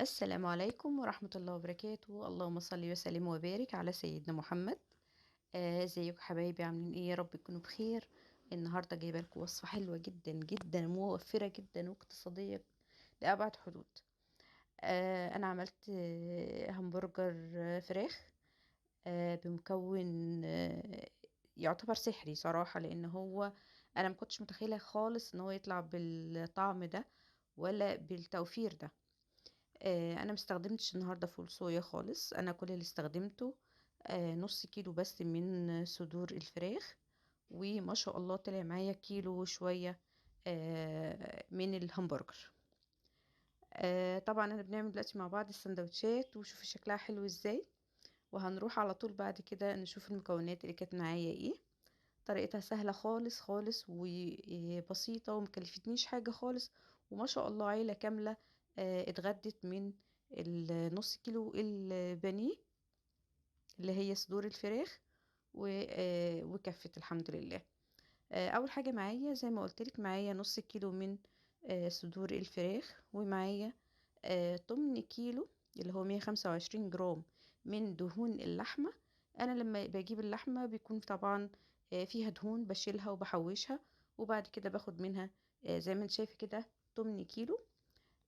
السلام عليكم ورحمة الله وبركاته. اللهم صل وسلم وبارك على سيدنا محمد. ازيكم حبايبي، عاملين ايه؟ يا رب تكونوا بخير. النهارده جايبه لكم وصفة حلوة جدا جدا، موفرة جدا واقتصادية لأبعد حدود. انا عملت همبرجر فراخ بمكون يعتبر سحري صراحة، لان هو انا ما كنتش متخيلة خالص ان هو يطلع بالطعم ده ولا بالتوفير ده. انا مستخدمتش النهارده فول صويا خالص. انا كل اللي استخدمته نص كيلو بس من صدور الفراخ، وما شاء الله طلع معايا كيلو وشوية من الهمبرجر. طبعا انا بنعمل دلوقتي مع بعض السندوتشات وشوفي شكلها حلو ازاي، وهنروح على طول بعد كده نشوف المكونات اللي كانت معايا ايه. طريقتها سهلة خالص خالص وبسيطة ومكلفتنيش حاجة خالص، وما شاء الله عيلة كاملة اتغدت من النص كيلو البانيه اللي هي صدور الفراخ وكفت الحمد لله. اول حاجة معايا زي ما قلتلك، معايا نص كيلو من صدور الفراخ، ومعايا 8 كيلو اللي هو 125 جرام من دهون اللحمة. انا لما بجيب اللحمة بيكون طبعا فيها دهون، بشيلها وبحوشها، وبعد كده باخد منها زي ما انت شايفة كده 8 كيلو.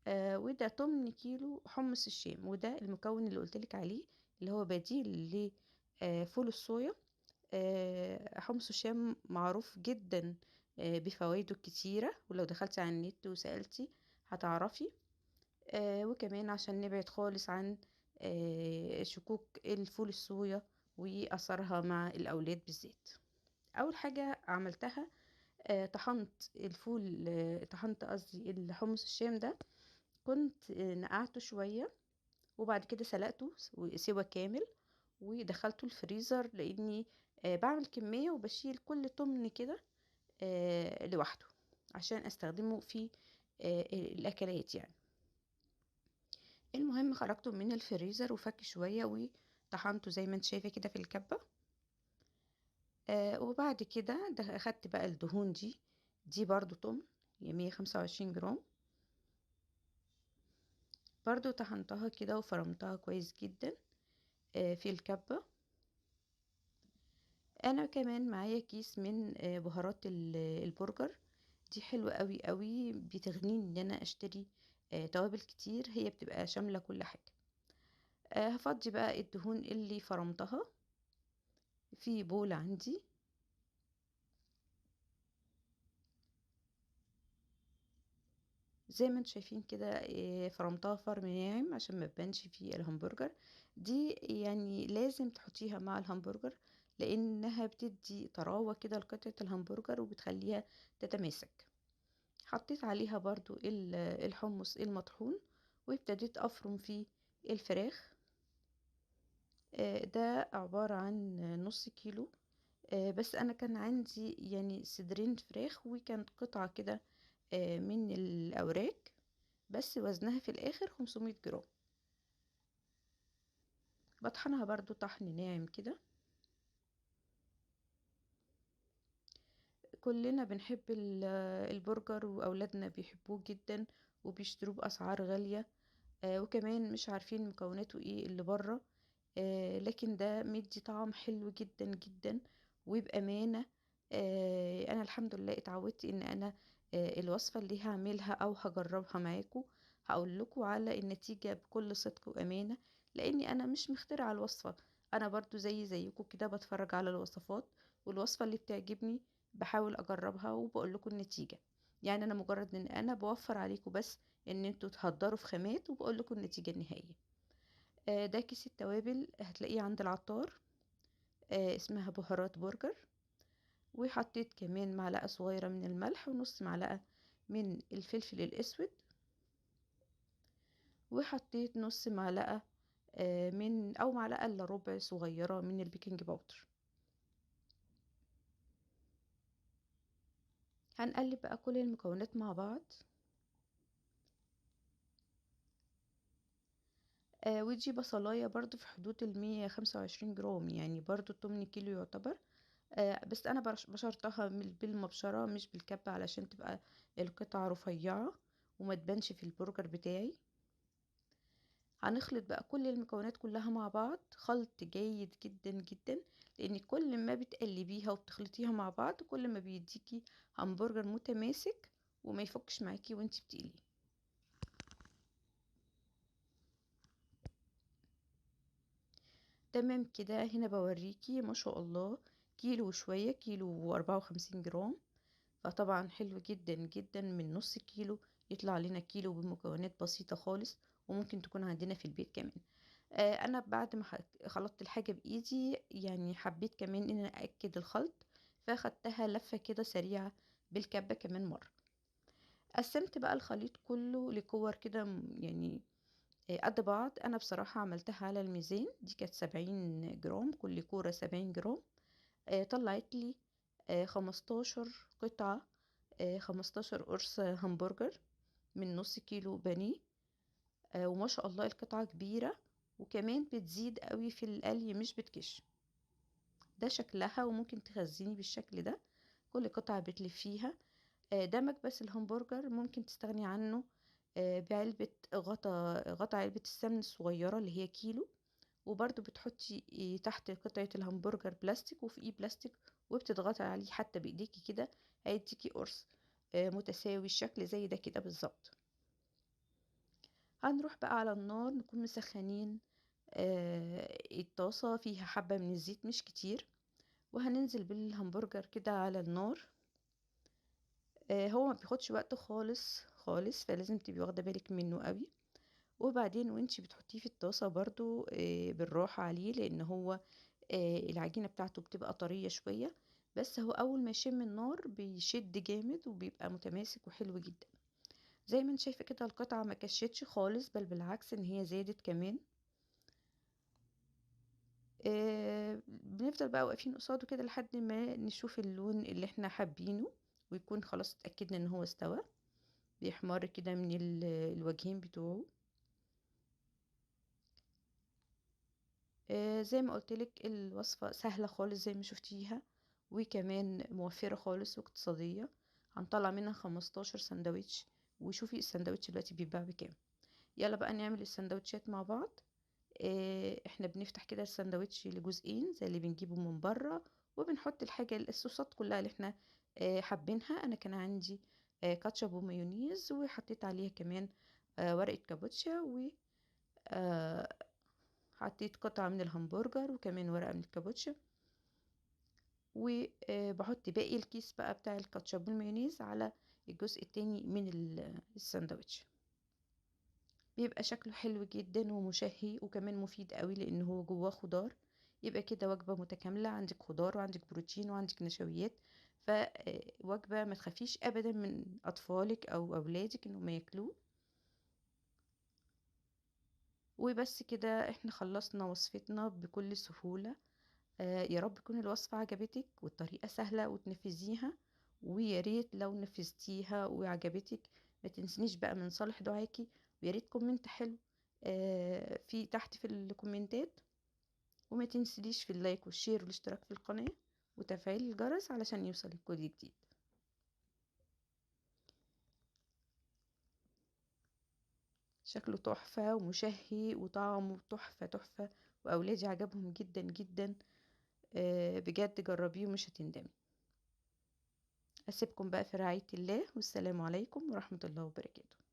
وده 8 كيلو حمص الشام، وده المكون اللي قلتلك عليه اللي هو بديل لفول الصويا. حمص الشام معروف جدا بفوائده الكتيرة، ولو دخلتي على النت وسألتي هتعرفي. وكمان عشان نبعد خالص عن شكوك الفول الصويا وأثرها مع الأولاد بالذات. أول حاجة عملتها طحنت الفول، طحنت قصدي الحمص الشام ده. كنت نقعته شوية، وبعد كده سلقته سوا كامل ودخلته الفريزر، لاني بعمل كمية وبشيل كل طمن كده لوحده عشان استخدمه في الاكلات يعني. المهم خرجته من الفريزر وفك شوية وطحنته زي ما انت شايفة كده في الكبة. وبعد كده اخدت بقى الدهون دي برضو طمن، 125 جرام. برضو طحنتها كده وفرمتها كويس جدا في الكبة. انا كمان معايا كيس من بهارات البرجر. دي حلوة قوي قوي، بتغنيني ان انا اشتري توابل كتير، هي بتبقى شاملة كل حاجة. هفضي بقى الدهون اللي فرمتها في بول عندي. زي ما انتم شايفين كده فرمتها فرم ناعم عشان ما تبانش في الهمبرجر. دي يعني لازم تحطيها مع الهمبرجر، لانها بتدي طراوة كده لقطعة الهمبرجر وبتخليها تتماسك. حطيت عليها برضو الحمص المطحون، وابتديت افرم فيه الفراخ. ده عبارة عن نص كيلو. بس انا كان عندي يعني صدرين فراخ، وكانت قطعة كده من الاوراق، بس وزنها في الاخر 500 جرام. بطحنها برضو طحن ناعم كده. كلنا بنحب البرجر، واولادنا بيحبوه جدا وبيشتروه باسعار غالية. وكمان مش عارفين مكوناته ايه اللي بره. لكن ده مدي طعم حلو جدا جدا وبأمانة. انا الحمد لله اتعودت ان انا الوصفة اللي هعملها او هجربها معاكم هقول لكم على النتيجة بكل صدق وأمانة، لاني انا مش مخترعة الوصفة. انا برضو زيكم كده بتفرج على الوصفات، والوصفة اللي بتعجبني بحاول اجربها وبقول لكم النتيجة. يعني انا مجرد ان انا بوفر عليكم بس ان انتوا تهدروا في خامات، وبقول لكم النتيجة النهائية. ده كيس التوابل هتلاقيه عند العطار. اسمها بهارات برجر. وحطيت كمان معلقة صغيرة من الملح ونص معلقة من الفلفل الاسود، وحطيت نص معلقة من او معلقة الا ربع صغيرة من البيكنج باودر. هنقلب بقى كل المكونات مع بعض. ودي بصلاية برضو في حدود 125 جرام، يعني برضو 8 كيلو يعتبر. بس انا بشرتها بالمبشرة مش بالكبة علشان تبقى القطعة رفيعة وما تبانش في البرجر بتاعي. هنخلط بقى كل المكونات كلها مع بعض خلط جيد جدا جدا، لان كل ما بتقلبيها وبتخلطيها مع بعض كل ما بيديكي همبرجر متماسك وما يفكش معاكي وانتي بتقليه. تمام كده، هنا بوريكي ما شاء الله كيلو وشوية، كيلو و54 جرام. فطبعا حلو جدا جدا، من نص كيلو يطلع لنا كيلو بمكونات بسيطة خالص، وممكن تكون عندنا في البيت كمان. انا بعد ما خلطت الحاجة بايدي يعني حبيت كمان ان انا اكد الخلط، فاخدتها لفة كده سريعة بالكبة كمان مرة. قسمت بقى الخليط كله لكور كده يعني قد بعض. انا بصراحة عملتها على الميزان، دي كانت 70 جرام، كل كورة 70 جرام. طلعت لي 15 قطعة، 15 قرص همبرجر من نص كيلو بانيه. وما شاء الله القطعة كبيرة، وكمان بتزيد قوي في القلي مش بتكش. ده شكلها، وممكن تخزني بالشكل ده كل قطعة بتلفيها. ده مكبس الهمبرجر ممكن تستغني عنه بعلبة غطا علبة السمن الصغيرة اللي هي كيلو، وبرضو بتحطي تحت قطعة الهمبرجر بلاستيك وفوقيه بلاستيك، وبتضغطي عليه حتى بايديكي كده هيديكي قرص متساوي الشكل زي ده كده بالظبط. هنروح بقى على النار، نكون مسخنين الطاسة فيها حبة من الزيت مش كتير، وهننزل بالهمبرجر كده على النار. هو ما بياخدش وقت خالص خالص، فلازم تبقي واخدة بالك منه قوي. وبعدين وانتي بتحطيه في الطاسة برضو بالراحة عليه، لان هو العجينة بتاعته بتبقى طرية شوية، بس هو اول ما يشم النار بيشد جامد وبيبقى متماسك وحلو جدا. زي ما انت شايفة كده القطعة ما كشتش خالص، بل بالعكس ان هي زادت كمان. بنفضل بقى واقفين قصاده كده لحد ما نشوف اللون اللي احنا حابينه، ويكون خلاص اتأكدنا ان هو استوى، بيحمر كده من الوجهين بتوعه. زي ما قلتلك الوصفة سهلة خالص زي ما شفتيها، وكمان موفرة خالص واقتصادية. هنطلع منها 15 سندوتش، وشوفي السندوتش دلوقتي بيتباع بكام. يلا بقى نعمل السندوتشات مع بعض. احنا بنفتح كده السندوتش لجزئين زي اللي بنجيبه من بره، وبنحط الحاجة الصوصات كلها اللي احنا حابينها. انا كان عندي كاتشب ومايونيز، وحطيت عليها كمان ورقة كابوتشا، حطيت قطعة من الهمبرجر وكمان ورقة من الكابوتشا. وبحط باقي الكيس بقى بتاع الكاتشب والمايونيز على الجزء التاني من الساندوتش. بيبقى شكله حلو جدا ومشهي، وكمان مفيد قوي لان هو جواه خضار. يبقى كده وجبة متكاملة، عندك خضار وعندك بروتين وعندك نشويات، فوجبة ما تخافيش ابدا من اطفالك او اولادك انهم ياكلوه. وبس كده احنا خلصنا وصفتنا بكل سهولة. يا رب تكون الوصفة عجبتك والطريقة سهلة وتنفذيها، ويا ريت لو نفذتيها وعجبتك ما تنسنيش بقى من صالح دعاكي، ويا ريت كومنت حلو في تحت في الكومنتات، وما تنسليش في اللايك والشير والاشتراك في القناة وتفعيل الجرس علشان يوصلك كل جديد. شكله تحفة ومشهي وطعمه تحفة تحفة، وأولادي عجبهم جدا جدا. بجد جربيه ومش هتندمي. أسيبكم بقى في رعاية الله، والسلام عليكم ورحمة الله وبركاته.